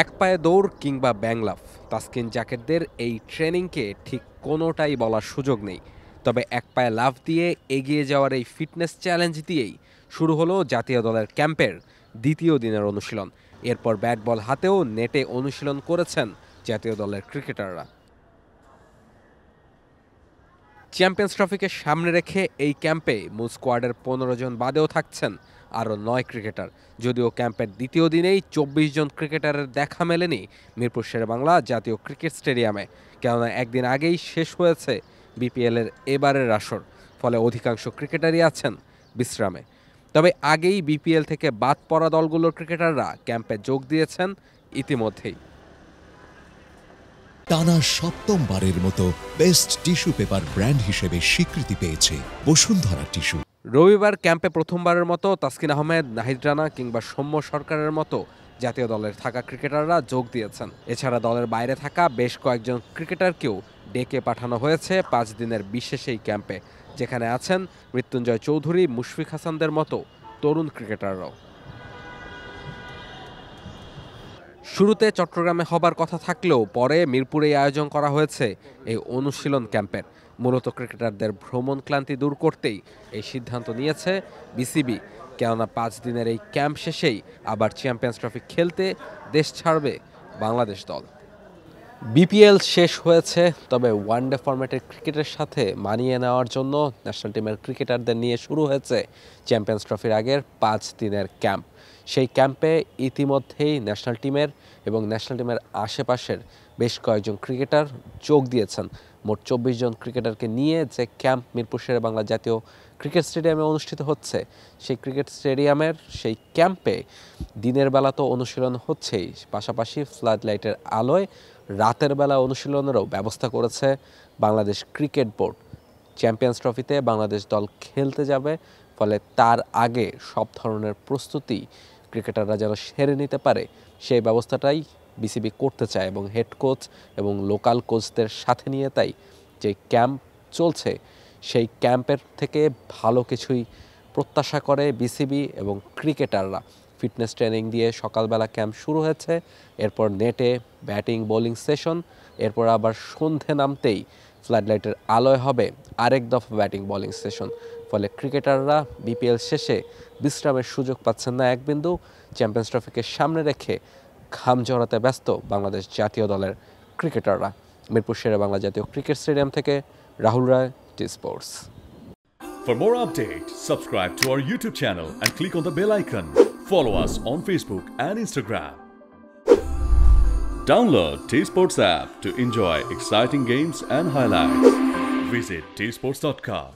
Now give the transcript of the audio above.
এক পায়ে দৌড় কিংবা ব্যাংলাফ, তাসকিন জাকেরদের এই ট্রেনিংকে ঠিক কোনোটাই বলার সুযোগ নেই। তবে এক পায়ে লাফ দিয়ে এগিয়ে যাওয়ার এই ফিটনেস চ্যালেঞ্জ দিয়েই শুরু হলো জাতীয় দলের ক্যাম্পের দ্বিতীয় দিনের অনুশীলন। এরপর ব্যাট বল হাতেও নেটে অনুশীলন করেছেন জাতীয় দলের ক্রিকেটাররা। চ্যাম্পিয়ন্স ট্রফিকে সামনে রেখে এই ক্যাম্পে মূল স্কোয়াডের 15 জন বাদেও থাকছেন আরও 9 ক্রিকেটার। যদিও ক্যাম্পের দ্বিতীয় দিনেই 24 জন ক্রিকেটারের দেখা মেলেনি মিরপুর শেরেবাংলা জাতীয় ক্রিকেট স্টেডিয়ামে, কেননা একদিন আগেই শেষ হয়েছে বিপিএলের এবারের আসর। ফলে অধিকাংশ ক্রিকেটারই আছেন বিশ্রামে। তবে আগেই বিপিএল থেকে বাদ পড়া দলগুলোর ক্রিকেটাররা ক্যাম্পে যোগ দিয়েছেন ইতিমধ্যেই। টানা সপ্তমবারের মতো বেস্ট টিস্যু পেপার ব্র্যান্ড হিসেবে স্বীকৃতি পেয়েছে বসুন্ধরা টিস্যু। রবিবার ক্যাম্পে প্রথমবারের মতো তাসকিন আহমেদ, নাহিদ রানা কিংবা সৌম্য সরকারের মতো জাতীয় দলের থাকা ক্রিকেটাররা যোগ দিয়েছেন। এছাড়া দলের বাইরে থাকা বেশ কয়েকজন ক্রিকেটারকেও ডেকে পাঠানো হয়েছে 5 দিনের বিশেষ এই ক্যাম্পে, যেখানে আছেন মৃত্যুঞ্জয় চৌধুরী, মুশফিক হাসানদের মতো তরুণ ক্রিকেটাররাও। শুরুতে চট্টগ্রামে হবার কথা থাকলেও পরে মিরপুরে আয়োজন করা হয়েছে এই অনুশীলন ক্যাম্পের। মূলত ক্রিকেটারদের ভ্রমণ ক্লান্তি দূর করতেই এই সিদ্ধান্ত নিয়েছে বিসিবি, কেননা 5 দিনের এই ক্যাম্প শেষেই আবার চ্যাম্পিয়ন্স ট্রফি খেলতে দেশ ছাড়বে বাংলাদেশ দল। বিপিএল শেষ হয়েছে, তবে ওয়ানডে ফরম্যাটের ক্রিকেটের সাথে মানিয়ে নেওয়ার জন্য ন্যাশনাল টিমের ক্রিকেটারদের নিয়ে শুরু হয়েছে চ্যাম্পিয়ন্স ট্রফির আগের 5 দিনের ক্যাম্প। সেই ক্যাম্পে ইতিমধ্যেই ন্যাশনাল টিমের এবং ন্যাশনাল টিমের আশেপাশের বেশ কয়েকজন ক্রিকেটার যোগ দিয়েছেন। মোট 24 জন ক্রিকেটারকে নিয়ে যে ক্যাম্প মিরপুর শেরেবাংলা জাতীয় ক্রিকেট স্টেডিয়ামে অনুষ্ঠিত হচ্ছে, সেই ক্রিকেট স্টেডিয়ামের সেই ক্যাম্পে দিনের বেলা তো অনুশীলন হচ্ছেই, পাশাপাশি ফ্লাড লাইটের আলোয় রাতের বেলা অনুশীলনেরও ব্যবস্থা করেছে বাংলাদেশ ক্রিকেট বোর্ড। চ্যাম্পিয়ন্স ট্রফিতে বাংলাদেশ দল খেলতে যাবে, ফলে তার আগে সব ধরনের প্রস্তুতি ক্রিকেটাররা যেন সেরে নিতে পারে সেই ব্যবস্থাটাই বিসিবি করতে চায় এবং হেড কোচ এবং লোকাল কোচদের সাথে নিয়ে তাই যে ক্যাম্প চলছে সেই ক্যাম্পের থেকে ভালো কিছুই প্রত্যাশা করে বিসিবি এবং ক্রিকেটাররা। ফিটনেস ট্রেনিং দিয়ে সকালবেলা ক্যাম্প শুরু হয়েছে, এরপর নেটে ব্যাটিং বোলিং সেশন, এরপর আবার সন্ধে নামতেই ফ্লাড লাইটের আলোয় হবে আরেক দফা ব্যাটিং বোলিং সেশন। ফলে ক্রিকেটাররা বিপিএল শেষে বিশ্রামের সুযোগ পাচ্ছেন না এক বিন্দু। চ্যাম্পিয়ন্স ট্রফিকে সামনে রেখে ঘাম ঝরাতে ব্যস্ত বাংলাদেশ জাতীয় দলের ক্রিকেটাররা। মিরপুর শেরেবাংলা জাতীয় ক্রিকেট স্টেডিয়াম থেকে রাহুল রায়, T Sports. For more updates, subscribe to our YouTube channel and click on the bell icon. Follow us on Facebook and Instagram. Download T Sports app to enjoy exciting games and highlights. Visit tsports.com.